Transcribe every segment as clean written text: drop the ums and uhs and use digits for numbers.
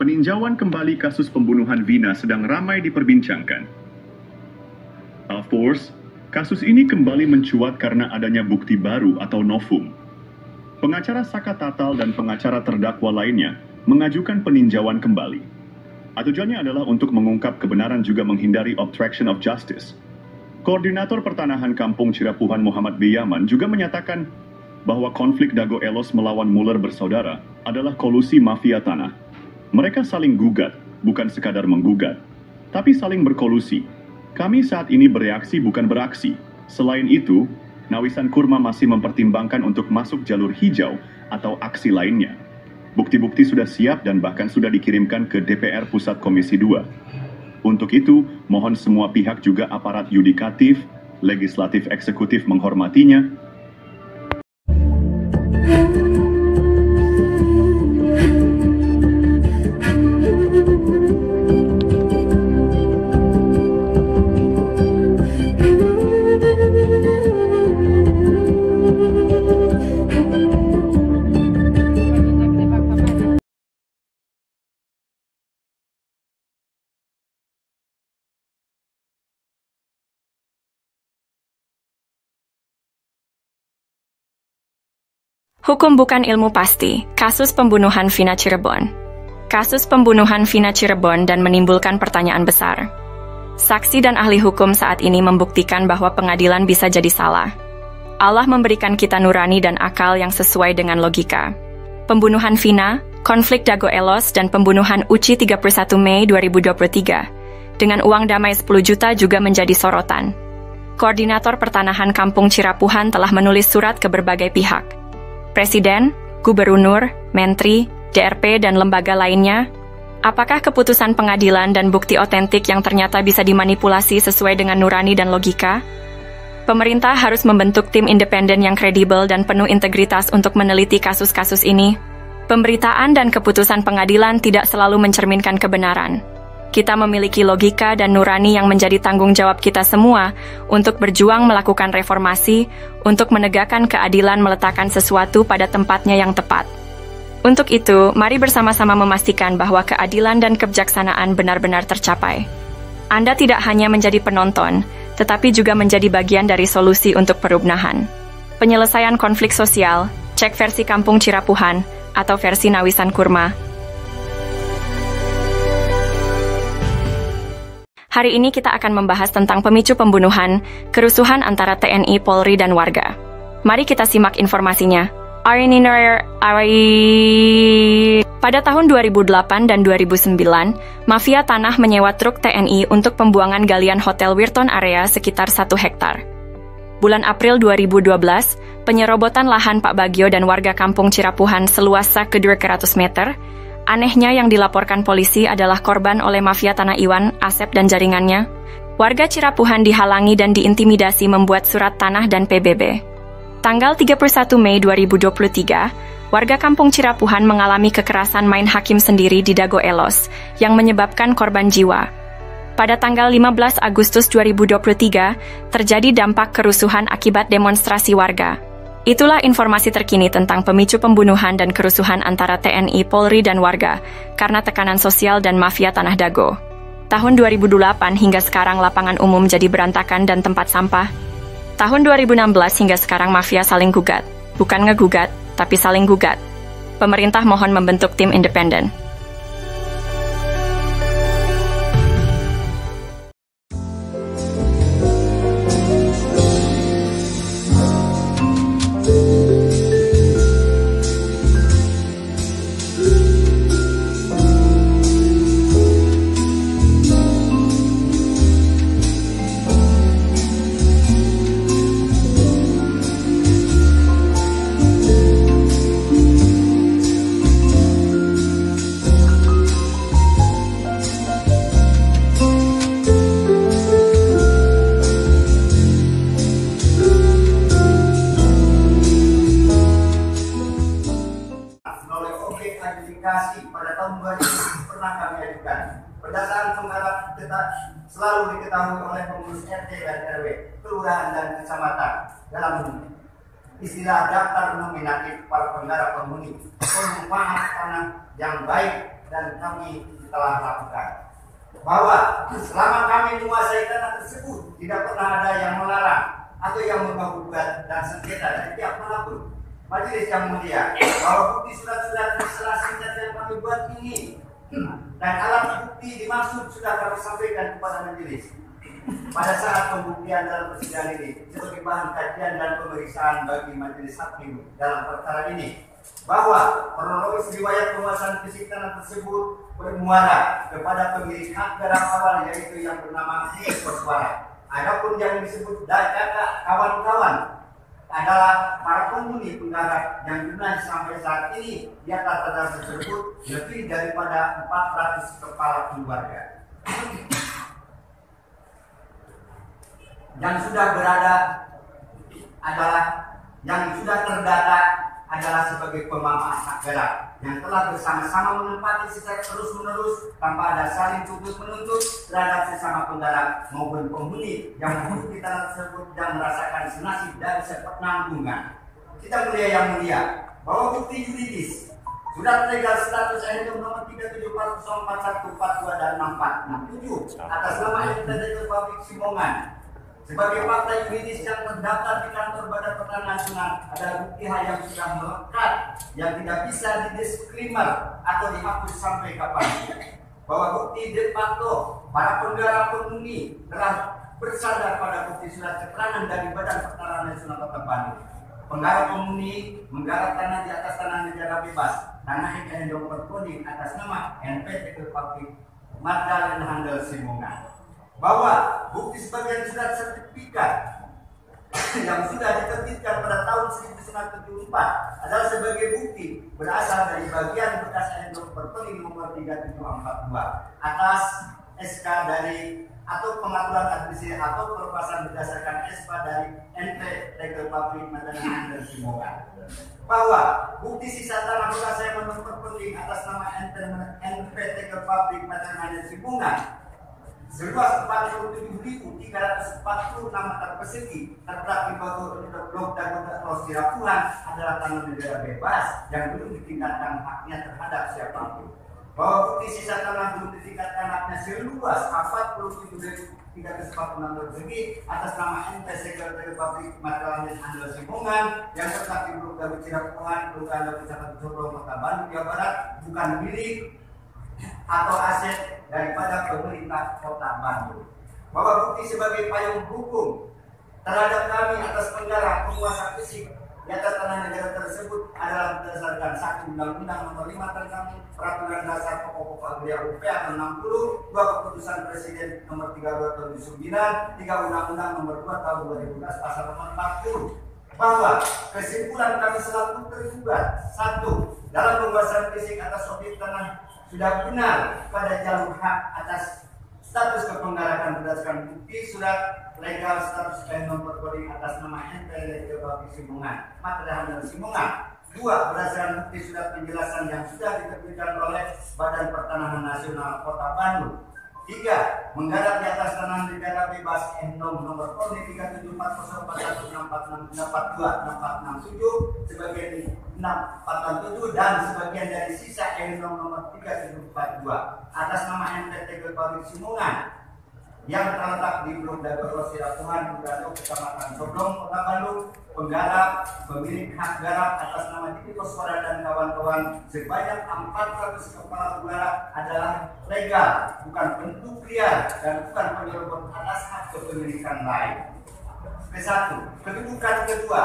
Peninjauan kembali kasus pembunuhan Vina sedang ramai diperbincangkan. Of course, kasus ini kembali mencuat karena adanya bukti baru atau novum. Pengacara Saka Tatal dan pengacara terdakwa lainnya mengajukan peninjauan kembali. Tujuannya adalah untuk mengungkap kebenaran juga menghindari obstruction of justice. Koordinator Pertanahan Kampung Cirapuhan Muhammad B. Yaman juga menyatakan bahwa konflik Dago Elos melawan Muller bersaudara adalah kolusi mafia tanah. Mereka saling gugat, bukan sekadar menggugat, tapi saling berkolusi. Kami saat ini bereaksi bukan beraksi. Selain itu, Nawisan Kurma masih mempertimbangkan untuk masuk jalur hijau atau aksi lainnya. Bukti-bukti sudah siap dan bahkan sudah dikirimkan ke DPR Pusat Komisi 2. Untuk itu, mohon semua pihak juga aparat yudikatif, legislatif, eksekutif menghormatinya. Hukum bukan ilmu pasti, kasus pembunuhan Vina Cirebon. Kasus pembunuhan Vina Cirebon dan menimbulkan pertanyaan besar. Saksi dan ahli hukum saat ini membuktikan bahwa pengadilan bisa jadi salah. Allah memberikan kita nurani dan akal yang sesuai dengan logika. Pembunuhan Vina, konflik Dago Elos, dan pembunuhan Uci 31 Mei 2023 dengan uang damai 10 juta juga menjadi sorotan. Koordinator Pertanahan Kampung Cirapuhan telah menulis surat ke berbagai pihak. Presiden, Gubernur, Menteri, DRP, dan lembaga lainnya. Apakah keputusan pengadilan dan bukti otentik yang ternyata bisa dimanipulasi sesuai dengan nurani dan logika? Pemerintah harus membentuk tim independen yang kredibel dan penuh integritas untuk meneliti kasus-kasus ini. Pemberitaan dan keputusan pengadilan tidak selalu mencerminkan kebenaran. Kita memiliki logika dan nurani yang menjadi tanggung jawab kita semua untuk berjuang melakukan reformasi, untuk menegakkan keadilan, meletakkan sesuatu pada tempatnya yang tepat. Untuk itu, mari bersama-sama memastikan bahwa keadilan dan kebijaksanaan benar-benar tercapai. Anda tidak hanya menjadi penonton, tetapi juga menjadi bagian dari solusi untuk perubahan. Penyelesaian konflik sosial, cek versi Kampung Cirapuhan, atau versi Nawisan Kurma. Hari ini kita akan membahas tentang pemicu pembunuhan, kerusuhan antara TNI, Polri, dan warga. Mari kita simak informasinya. Pada tahun 2008 dan 2009, mafia tanah menyewa truk TNI untuk pembuangan galian Hotel Wirton area sekitar 1 hektar. Bulan April 2012, penyerobotan lahan Pak Bagio dan warga Kampung Cirapuhan seluas ke 200 meter. Anehnya yang dilaporkan polisi adalah korban oleh mafia tanah Iwan, Asep, dan jaringannya. Warga Cirapuhan dihalangi dan diintimidasi membuat surat tanah dan PBB. Tanggal 31 Mei 2023, warga Kampung Cirapuhan mengalami kekerasan main hakim sendiri di Dago Elos, yang menyebabkan korban jiwa. Pada tanggal 15 Agustus 2023, terjadi dampak kerusuhan akibat demonstrasi warga. Itulah informasi terkini tentang pemicu pembunuhan dan kerusuhan antara TNI, Polri, dan warga karena tekanan sosial dan mafia tanah Dago. Tahun 2008 hingga sekarang lapangan umum jadi berantakan dan tempat sampah. Tahun 2016 hingga sekarang mafia saling gugat. Bukan ngegugat, tapi saling gugat. Pemerintah mohon membentuk tim independen. Pada tahun 2000 pernah kami ajukan. Berdasarkan pengharap selalu diketahui oleh pengurus RT dan RW, kelurahan dan kecamatan dalam istilah daftar nominatif para penggarap penghuni perumahan tanah yang baik dan kami telah lakukan. Bahwa selama kami menguasai tanah tersebut tidak pernah ada yang melarang atau yang menggugat dan sengketa dari pihak manapun. Majelis yang mulia, bahwa bukti surat-surat masalah singkat yang kami buat ini dan alat bukti dimaksud sudah kami sampaikan kepada majelis pada saat pembuktian dalam persidangan ini sebagai bahan kajian dan pemeriksaan bagi majelis hakim dalam perkara ini, bahwa kronologis riwayat penguasaan fisik tanah tersebut bermuara kepada pemilik hak garap awal yaitu yang bernama Koswara. Adapun yang disebut kakak kawan-kawan adalah para penghuni penggarap yang jumlahnya sampai saat ini di atas tanah tersebut lebih daripada 400 kepala keluarga yang sudah berada adalah yang sudah terdata adalah sebagai pemaaf hak garap yang telah bersama-sama menempati secara terus-menerus tanpa ada saling tuntut menuntut terhadap sesama penggarap maupun penghuni yang menghuni tanah tersebut dan merasakan senasib dari sepenanggungan. Kita mulia yang mulia, bahwa bukti yuridis surat legal status NU nomor 37404142 dan 6467 atas nama Entitas Publik Simongan sebagai fakta yuridis yang terdaftar di kantor Badan Pertanahan Nasional adalah bukti hal yang sudah melekat yang tidak bisa didisklaimer atau dihapus sampai kapan. Bahwa bukti de facto para penggarap penghuni telah bersandar pada bukti surat keterangan dari Badan Pertanahan Nasional Kota Bandung. Penggarap penghuni menggarap tanah di atas tanah negara bebas, tanah yang berkoding atas nama NPT Publik Magdalena Handel Simongan. Bahwa bukti sebagian surat sertifikat yang sudah diterbitkan pada tahun 1974 adalah sebagai bukti berasal dari bagian bekas NU Perpelin nomor 3742 atas SK dari atau pengaturan administrasi atau pelepasan berdasarkan SK dari NPT Publik Magdalena Handel Simongan. Bahwa bukti sisa tanah bekas yang menurut Perpelin atas nama NPT Publik Magdalena Handel Simongan seluas 47.346 meter persegi terletak di bawah Blok Dago Sirapuhan adalah tanah negara bebas yang belum ditingkatkan haknya terhadap siapapun. Bahwa bukti sisa tanah belum ditingkatkan haknya seluas 47.346 meter persegi atas nama NPT Publik Magdalena Handel Simongan yang terletak di Blok Dago Sirapuhan, Kelurahan Dago Kecamatan Sorong, Kota Bandung, Jawa Barat bukan milik atau aset daripada pemerintah Kota Bandung. Bahwa bukti sebagai payung hukum terhadap kami atas penggarap penguasa fisik di atas tanah negara tersebut adalah berdasarkan 1 Undang-Undang Nomor 5 tentang Peraturan Dasar Pokok-Pokok Agraria UPA 60, 2 Keputusan Presiden Nomor 32 Tahun 2009, 3 Undang-Undang Nomor 2 Tahun 2012 Pasal Nomor 40. Bahwa kesimpulan kami selaku tergugat 1. Dalam penguasaan fisik atas objek tanah sudah benar pada jalur hak atas status kepenggarapan berdasarkan bukti surat legal status nomor koding atas nama NPT Publik Simongan Magdalena Handel Simongan. 2. Berdasarkan bukti surat penjelasan yang sudah diterbitkan oleh Badan Pertanahan Nasional Kota Bandung. 3. Menggarap di atas tanah negara bebas NOM nomor koding 37404162 sebagai 647 dan sebagian dari sisa NOM nomor 3742 atas nama NPT Publik Simongan yang terletak di Blok Dago Sirapuhan, Kecamatan Sorong, Kota Bandung. Penggarap pemilik hak garap atas nama Didi Koswara dan kawan-kawan sebanyak 400 kepala keluarga adalah legal, bukan bentuk liar dan bukan penyerobot atas hak kepemilikan lain. Ke-1. Kedudukan kedua.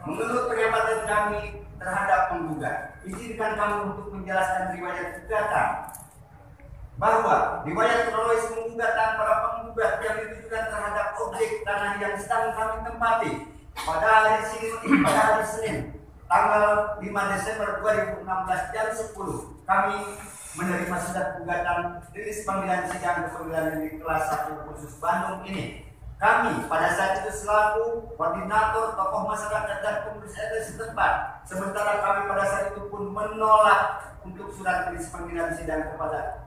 Menurut pengamatan kami terhadap penggugat, izinkan kami untuk menjelaskan riwayat gugatan bahwa riwayat kronologis penggugatan para penggugat yang ditujukan terhadap objek tanah yang sedang kami tempati pada hari Senin tanggal 5 Desember 2016 jam 10 kami menerima surat gugatan rilis panggilan sidang pengadilan negeri kelas 1 khusus Bandung ini. Kami pada saat itu selaku koordinator tokoh masyarakat dan pengurus RT setempat, sementara kami pada saat itu pun menolak untuk surat rilis panggilan sidang kepada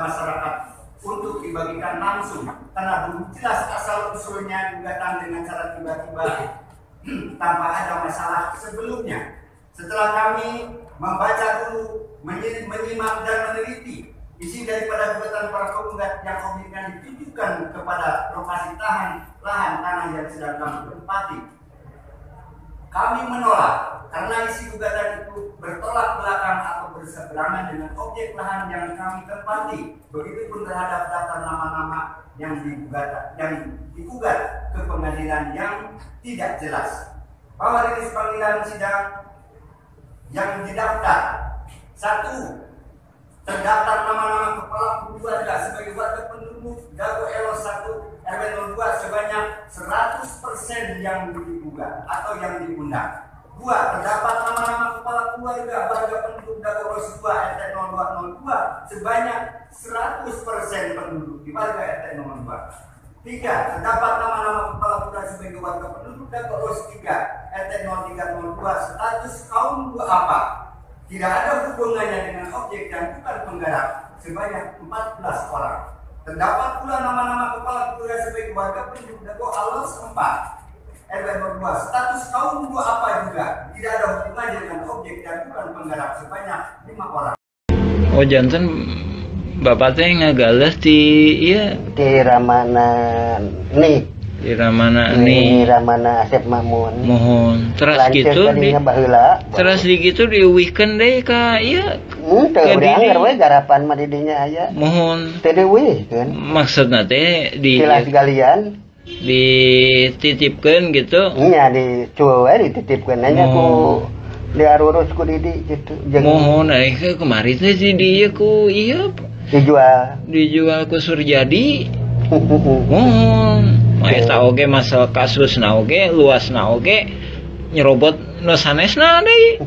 masyarakat untuk dibagikan langsung karena belum jelas asal usulnya gugatan dengan cara tiba-tiba tanpa ada masalah sebelumnya. Setelah kami membaca dulu, menyimak dan meneliti isi daripada gugatan para penggugat yang objeknya ditujukan kepada lokasi lahan tanah yang sedang kami tempati, kami menolak karena isi gugatan itu bertolak belakang atau berseberangan dengan objek lahan yang kami tempati. Begitupun terhadap daftar nama-nama yang digugat ke pengadilan yang tidak jelas. Bahwa rilis panggilan sidang yang didaftar, 1. Terdaftar nama-nama kepala keluarga sebagai warga penduduk Dago Elo 1 RW 02 sebanyak 100% yang digugat atau yang diundang. 2. Terdapat nama-nama kepala keluarga warga penduduk Dago Elo 2 RT 0202 sebanyak 100% penduduk di warga RT 02. 3. Terdapat nama-nama kepala keluarga sebagai warga penduduk Dago Elo 3 RT 0302 status kaum duafa. Tidak ada hubungannya dengan objek dan bukan penggarap sebanyak 14 orang. Terdapat pula nama-nama kepala keluarga sebagai warga penduduk Dago Alos 4 RW 02 status kaum duafa juga. Tidak ada hubungannya dengan objek dan bukan penggarap sebanyak 5 orang. Oh janten bapak teh ngagales di Ramana nih. Di Ramana Asep Mamun. Mohon. Terus gitu terus gitu diuwihkeun deui ka ieu. Teu anggar we garapan mah di dinya aya. Mohon. Teu diuwihkeun. Maksudna teh di silas galian dititipkeun gitu. Nya dicueul we dititipkeun nya ku diarurus ku Didi gitu. Mohon kemarin teh di dieu ku ieu dijual ku Surjadi. Mohon. Eta oge masalah kasusna oge luasna oge nyerobot nu sanesna deui.